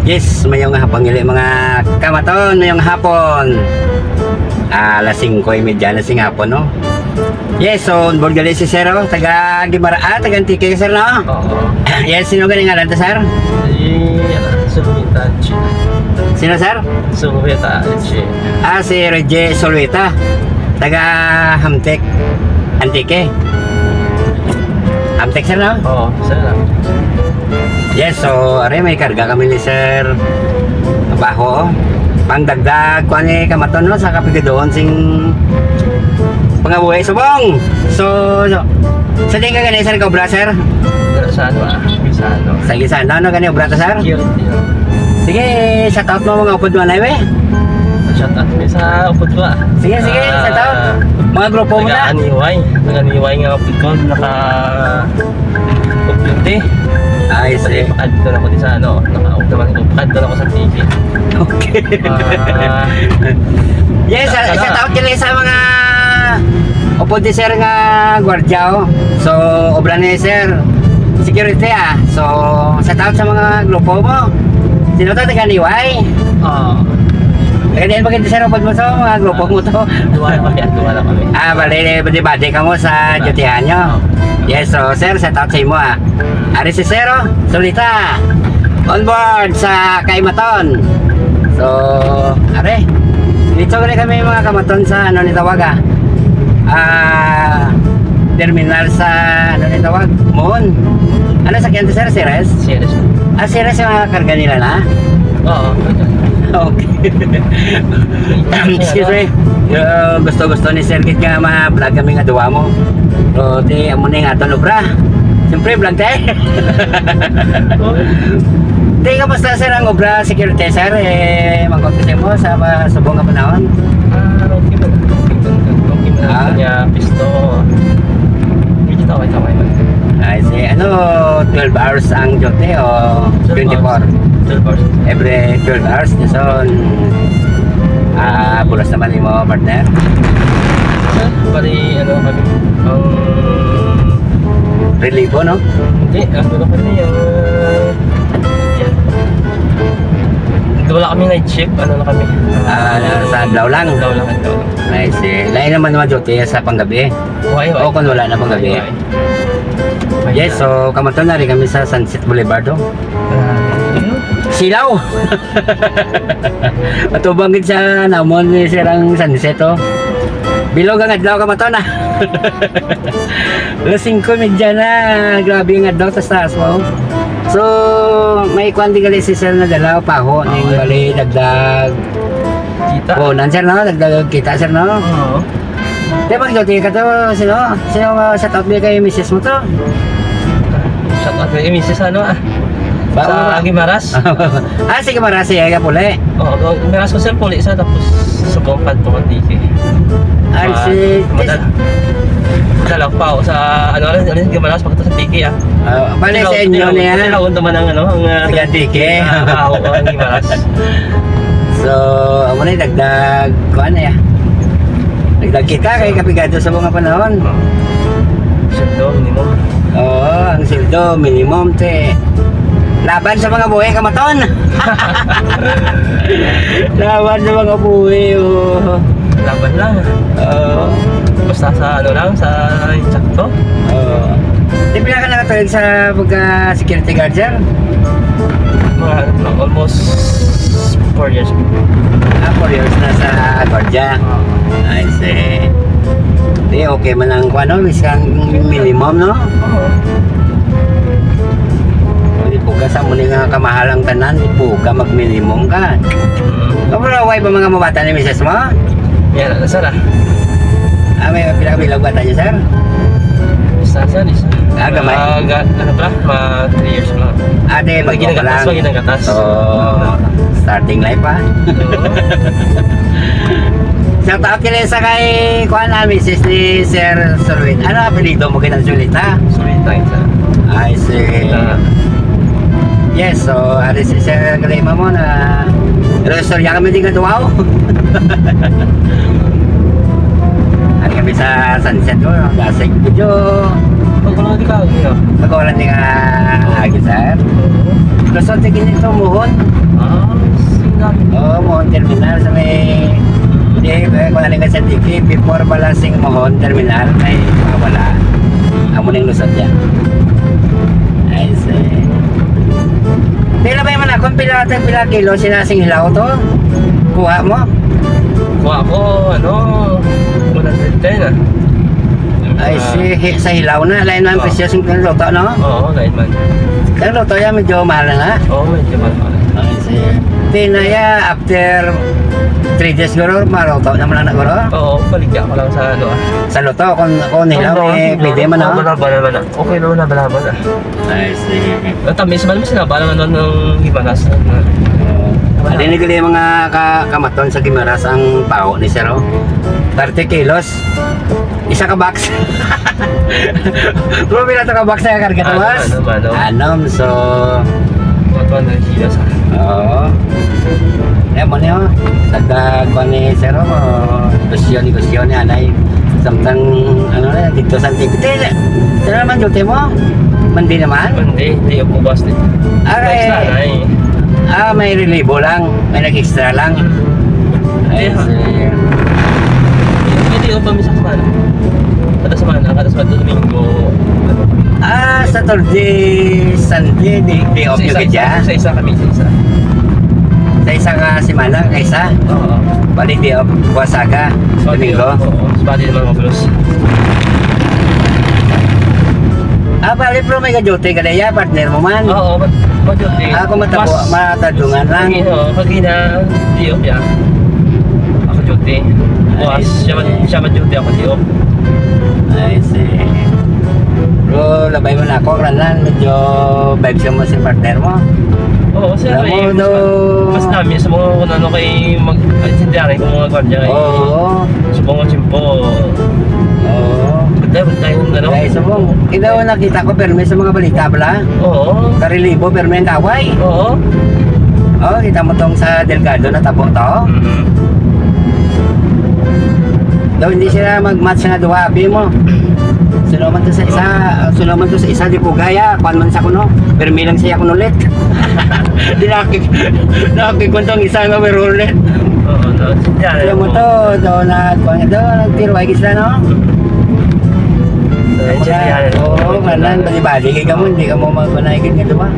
Yes, mayong hapon gali mga kamaton, mayong hapon. Alas 5:30 lasing hapon, no? Yes, so on board gali si Sir, oh, taga Gimara, taga Antique, Sir, no? Oo. Yes, sino galing nga to, Sir? Sulwita Chi. Sino, Sir? Sulwita Chi. Si Reggie Solwita, taga Hamtek, Antique. Hamtek, Sir, no? Oo, sir. Yes, so are may karga kami ni Sir Baho. Pangdagdag ko ani kamaton, no, sa kapigadoon sing pangabuhi subong. So sa di ka gani Sir Cobra, Sir? Pero sa ano Pisano. Sa gisana no gani obra ta, Sir? Security. Sige, shout out mo mga upod mo na we. Shout out mi sa upod ko. Sige, shout out. Mga grupo mo na. Nag-aniway nga upod ko. Upod Ay, Kasi sige. pakad doon ako di sa ano. Naka-out naman ako. Pakad doon ako sa TV. Okay. Yes, shout out kini sa mga upod ni Sir nga gwardiya, oh. So, obra ni Sir security, ah. So, shout out sa mga grupo mo. Sino to, taga-niway? Oo. Ganyan bagay Sir, upod mo to, mga grupo mo to. Duwala kami. Bali ka mo sa dutihan nyo. Yes, so Sir, shout out sa imo, ah. Ari si Sir, oh, Solita, on board sa Kaimaton. So, are, dito kami mga kamaton sa ano ni tawag, terminal sa ano ni tawag, Moon. Ano sa kyan to, Sir? Ceres? Serious. Ceres yung mga karga nila na? Oo. Okay. Excuse me. Gusto ni Sir Kit nga ma-vlog kami nga duwa mo. So, di amo na yung aton obra. Siyempre, vlog tayo. Di ka basta, Sir, ang obra security, Sir. Mag-compete mo sa subong nga panahon. Okay mo. Okay mo. Ah? Kanya pisto. Medyo taway man. I see. Ano, 12 hours ang duty o 24? 12 hours. Every 12 hours. So, bulas naman yung mga partner. Bali, ano kami, ang... Relivo, no? Hindi, ano na kami yung... yan. Wala kami night shift, ano na kami. Sa adlaw lang. Adlaw lang. I see. Lain naman naman duty sa panggabi. Why? O kung wala na panggabi. Yes, so kamaton na rin kami sa Sunset Boulevard, oh. Silaw! Matubangin sa namon ni Sirang Sunset, oh. Bilog ang adlaw kamaton, ah. Alas 5:30 na. Grabe ang adlaw sa taas mo. So, may kwanti gali si Sir na dalaw paho ning bali dagdag. Kita. Oh, nan Sir, no? Dagdag kita, Sir, no? Oo. Di ba duty ka to? Sino shout out mo kay Mrs. mo to? Shout out kay Mrs. ano sa Gimaras. Sige, marasi ay ka puli. Oo, Gimaras ko sir puli sa tapos subong kanto ng TV. Ay, si... Madala pa ako sa ano Gimaras pagkatapos sa TV, Bale sa inyo na yan. Tinawag naman ang ano, ang Taga-tike. Ako ang Gimaras. So, amo na dagdag ko ano ya. Dagdag kita kay kapigado sa mga panahon. Sundo, minimum. Oo, ang sildo minimum te. Laban sa mga buhay kamaton. Laban sa mga buhay. Oh. Laban lang. Basta sa ano lang, sa insakto. Di pala ka nakatulig sa pagka-security guard, Sir? Mga ano lang, almost 4 years. 4 years na sa guardia. I see. Di, okay man ang ano, miskan minimum, no? Oo. Di po ka sa muli nga kamahalang tanan, di po ka mag-minimum ka. Kamuraway ba mga mabata ni Mrs. mo? Yan, sir May pinakabilang bata niyo, Sir? Sir, Gamay? Ano pa? 3 years pa lang. Ate, bago pa lang. Ginagatas. So, starting life, ha? Shout out kini sa kay kuan na Mrs. ni Sir Sulit. Ano apelyido mo kinang Sulit, ha? Sulit tayo, sir. I see. Yes, so ari si Sir Kalima mo na restorya kami di kaduaw. Ari kami sa sunset ko, dasig video. Pagkulang di ka, Pagkawalan ni nga agi, Sir. Gusto tigin ito muhon. dami. Oo, Mohon Terminal sa may... Hindi, kung alin ka sa TV, before Balasing Mohon Terminal, may mga wala. Amo na yung lusot yan. I see. Pila ba yung manakon? Pila kilo sinasing hilaw to? Kuha mo? Kuha ko, 110 ah. I see. Sa hilaw na. Lain man presyo yung luto, no? Oo, lain man. Yung luto yan medyo mahal na nga. Oo, medyo mahal. I see. Tinaya after 3 days guro, maluto naman na guro. Oo, baligya ko lang sa Sa luto, kung hilaw, pwede man, no? Balaba naman ah. Okay naman na balaba na. I see. Tamis man sinaba naman ng Gimaras. Alinig yung mga kamaton sa Gimaras ang pao ni Sir, 30 kilos. Isa ka box. Pero pila to ka box na karga to, mas? Anom, so... 200 kilos ah. Oo. Ayan mo niyo, dagdag ko ni Sir, negosyon ni Anay. Samtang, dito sa Tigte. Sino naman duty mo? Mandi naman? Hindi ako bus din. May relibo lang. May nag-extra lang. Ay, Hindi ako pamisa sa mana. Kada sa Domingo. Saturday, Sunday, day off nyo kaya? Sa isa kami, sa isa. Sa isa ka simana, kaysa? Oo. Balik day off, Buwasaga, Domingo? Oo, sabati naman mga bros. Balik bro, may ka-duty ka na ya, partner mo man. Oo, mag-duty. Kung matadungan lang. Pag di off ya. Ako duty. Siya mag-duty, ako di off. I see. Bro, labay mo na ako, Ranan. Medyo vibes mo si partner mo. Oo, sir. Mas dami sa mga kung ano kay mag-sindari kung mga gwardiya. Oo. Sa mga chimpo. Oo. Bantay yung gano'n. Guys, sabong, ikaw nakita ko perme sa mga balita pala. Oo. Karilibo, perme ang kaway. Oo. Oo, kita mo tong sa Delgado na tabo to. Daw hindi sila mag-match nga duwa, abi mo. Sunuman to sa isa, di po gaya, kuan man sa kuno. Perme lang siya kuno ulit. Di nakik ko tong isa nga pero ulit. Oo, Kaya mo to, nagtiro ay gisla, no? Oo, manan, bali-bali kay ka mo, hindi ka mo magpanaigid nga diba?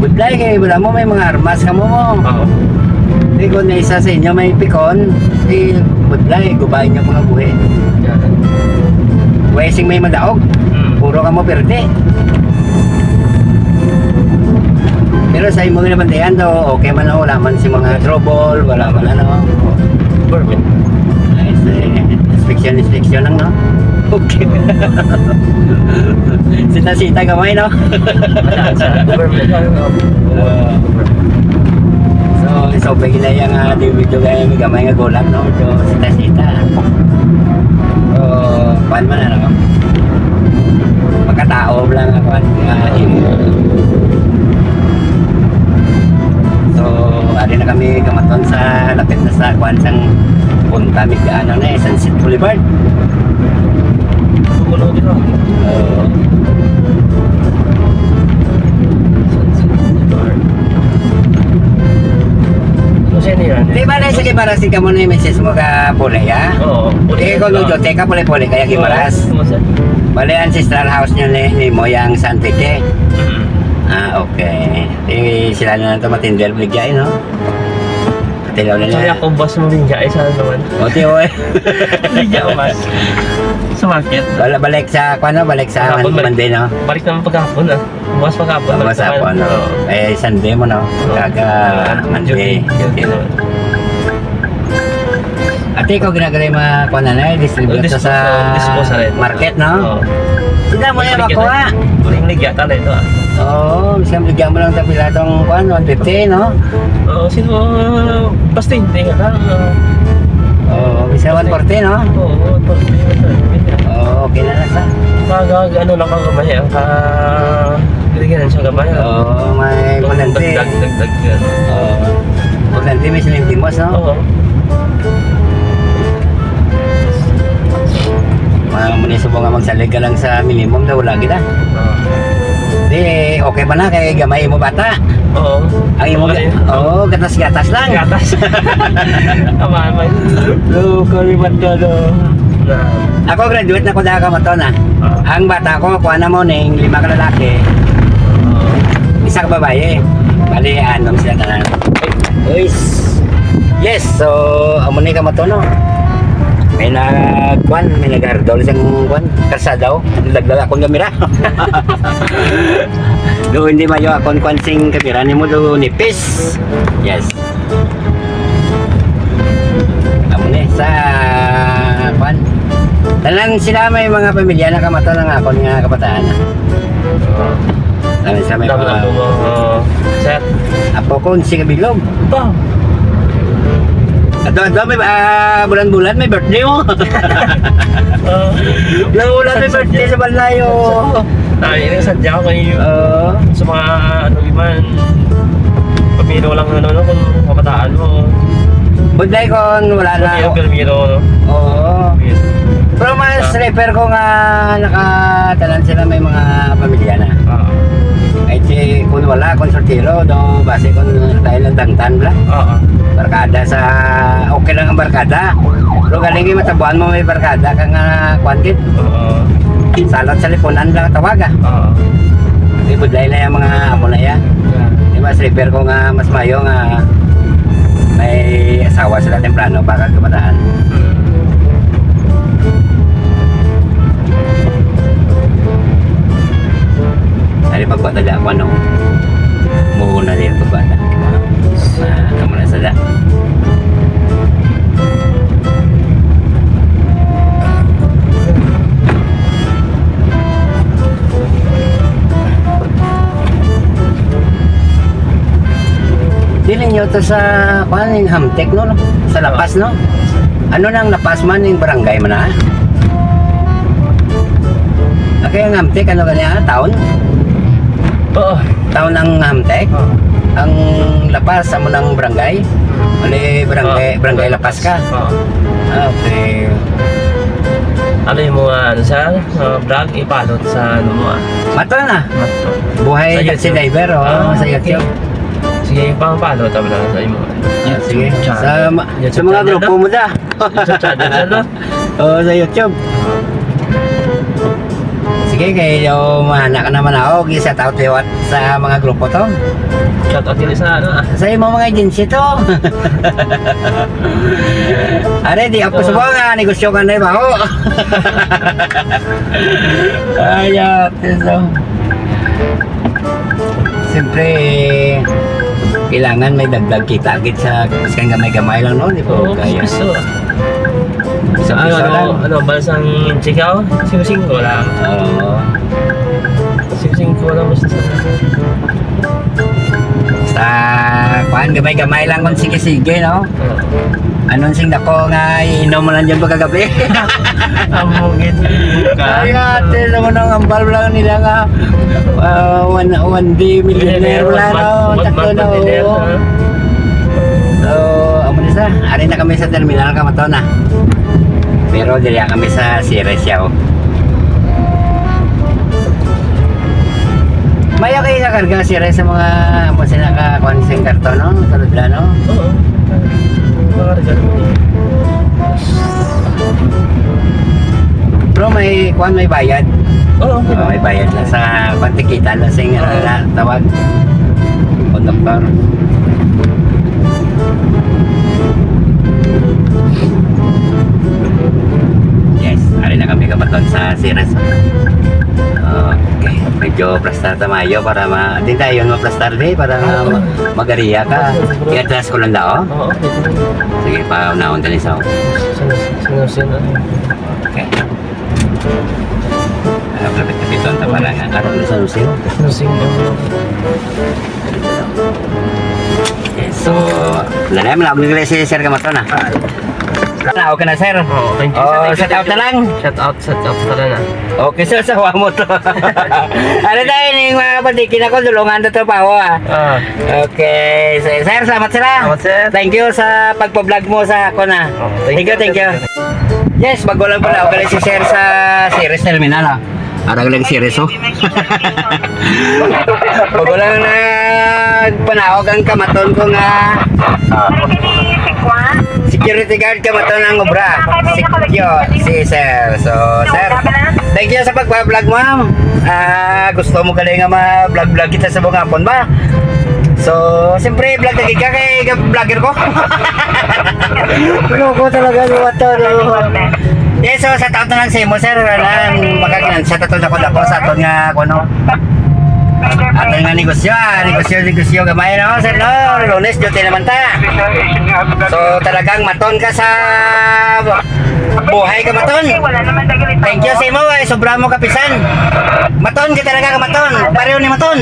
Budlay kay wala mo, may mga armas ka mo. Oo. Hindi ko na isa sa inyo may pikon, budlay, gubahin niyo mga buhi. Wesing may madaog, puro ka mo perde. Pero sa imo ginabantayan daw, okay man na, wala man si mga trouble, wala man Perfect. Nice, inspection lang, no? Okay. Sita-sita gamay, no? So bagi na yung di video gaya may gamay nga gulang, no? So, sita-sita. Kuan man, ano? Pagkatao lang, kuan. So, ari na kami kamaton sa lapit na sa kuan sang punta mi Sunset Boulevard. Puno dito. Di ba na sa Gimaras di ka mo na yung message mo ka puli, ha? Oo. Kung nung ka puli-puli kaya Gimaras. Bale, ancestral house niya ni mo yung San Pique. Okay. Sila na lang ito matindel bligay, no? Tilaw na Kaya na. ako boss mo rin dyan, isa naman. O, tiyo eh. Hindi ako mas. Sa market. Balik sa, balik sa Monday, no? Balik naman pagkapon ah. Bukas pagkapon. Bukas hapon, no? Eh, Sunday mo, no? Kaga Monday. Ate, ikaw ginagaling mga kuwanan distribute sa market, no? Sida mo yan makuha. Huling ligya tala ito ah. Oo, misang bigyan mo lang sa pilatong 150, no? Oo, sino basta hindi nga lang. Oo, misang 140, no? Oo, 140. Oo, okay na lang sa. Ano lang kang gamay, ang binigyan siya gamay. Oo, may kulante. Dagdag yan. Oo, kulante may silintimos, no? Oo. Mga munisip mo nga magsalig ka lang sa minimum na wala kita. Di Di, okay ba na kay gamay mo bata? Oo. Ang imo gatas-gatas lang. Gatas. Tama naman. So, kalimat ka do. Na. Ako graduate na ko dahil ka mato na. Ang bata ko, kuha na mo ning 5 ka lalaki, isa ka babae. Bali, anong sila na. Yes, so, amo ni ka mato no. May naghardol siyang kwan, kasadaw, dagdag akong kamera. Doon hindi mayo akong kwan sing kamera ni mo doon nipis. Yes. Amo ni sa kwan. Talang sila may mga pamilya na kamata ng akon nga kabataan na. Talang sila may Dami mga... lang po, sir. Apo ko, si Kabilog. Ba? Ato, may bulan-bulan, may birthday mo. Bulan may birthday sa Balayo. Ini sadya ko ngayon. Sa mga ano iman, pamilo lang ano kung kabataan mo. Buday ko, wala na. Pamilo, no? Oo. Pero mas refer ko nga nakatalan sila may mga pamilya na. Ay di kung wala, kung sortiro, do base kung dahil ng dangtan lang. Barkada sa, okay lang ang barkada. Pero galing yung matabuan mo may barkada ka nga kwantit. Salot sa lipunan lang tawaga. Di buday na yung mga amo na yan. Di mas refer ko nga mas mayo nga may asawa sila temprano baka kabataan. Dari pagbata da ako ano. Muna din pagbata. Kamu na sada. Dili nyo to sa kuan yung Hamtek no? Sa Lapas no? Ano nang Lapas man yung barangay man na? Okay, ang Hamtek ano ganyan? Taon? Oo. Taon ang Hamtek? Ang Lapas amo ng barangay? Ali barangay Lapas ka? Okay. Ano yung mga ano sa vlog ipalot sa ano mo Mato na. Buhay Sa taxi YouTube. driver sa YouTube. Sige, pang-follow tama na sa imo. Sige. YouTube Sa mga channel, grupo mo da. YouTube channel ano? Oo, sa YouTube. Sige, kayo mahana ka naman ako. Shout out liwat sa mga grupo to. Shout out din sa ano Sa imo mga agency to. Are, di ako subo nga. Negosyo ka na ba ako? Ayat. So, siyempre, kailangan may dagdag kita agad sa kasing gamay-gamay lang no, di ba? Oo, Kaya. piso. Sa Ano, piso lang. balasang chikaw? Sing-singko lang. Oo. Sing-singko lang basta sa... Sa kuan gamay-gamay lang kung sige-sige no. Anon sing dako nga inom mo lang dyan pagkagabi. Amugin. Kaya ate naman ang ambal lang nila nga one day millionaire wala no. Takto na oo. So, amo ni sa, ari na kami sa terminal Kamato na. Pero dili kami sa Sires yaw. Mayo kayo kakarga Sires sa mga mo sila ka kuan sing karton no, sulod la no. Oo. Makarga. Pero may kuan may bayad. Oo. May bayad na sa pantikita na sing tawag. Konduktor. Yes, ari na kami kabaton sa Sires. Okay, medyo plastar tamayo para din tayo ma-plastar day para magariya ka. I-address ko lang daw. Oo. Sige, pa-unaon din isa. Sino. Okay. Lapit na dito ang taparangan. Karoon na sa Lucio. Sino. Okay, so, lalay mo na. Bigla si Sir Kamato na. Okay na, Sir. Oo, thank you. Oh, shout out na lang. Shout out pala na. Okay, sir, sawa mo to. Ano tayo, yung mga padikin ako, dulungan na to pa ako Okay, so, sir, salamat sila. Salamat, sir. Thank you sa pagpa-vlog mo sa ako na. Thank you. Yes, bago lang pala. Okay si sir sa Sires Terminal. Arang lang series oh. Pag walang nagpanawag ang kamaton ko nga security guard kamaton ang obra. Si sir. So, sir, thank you sa pag-vlog, ma'am. Gusto mo gali nga ma-vlog kita sa bungapon ba? So, siyempre, vlog lagi ka kay vlogger ko. Loko talaga yung ato. Yes, so sa taon na lang sa imo, sir. Magaginan, sa taon na ko sa taon nga, ano. Ato nga negosyo gamay no, sir, no? Lunes, duty naman ta. So, talagang maton ka sa buhay ka maton. Thank you sa imo, sobra mo kapisan. Maton ka talaga ka maton. Pareho ni maton.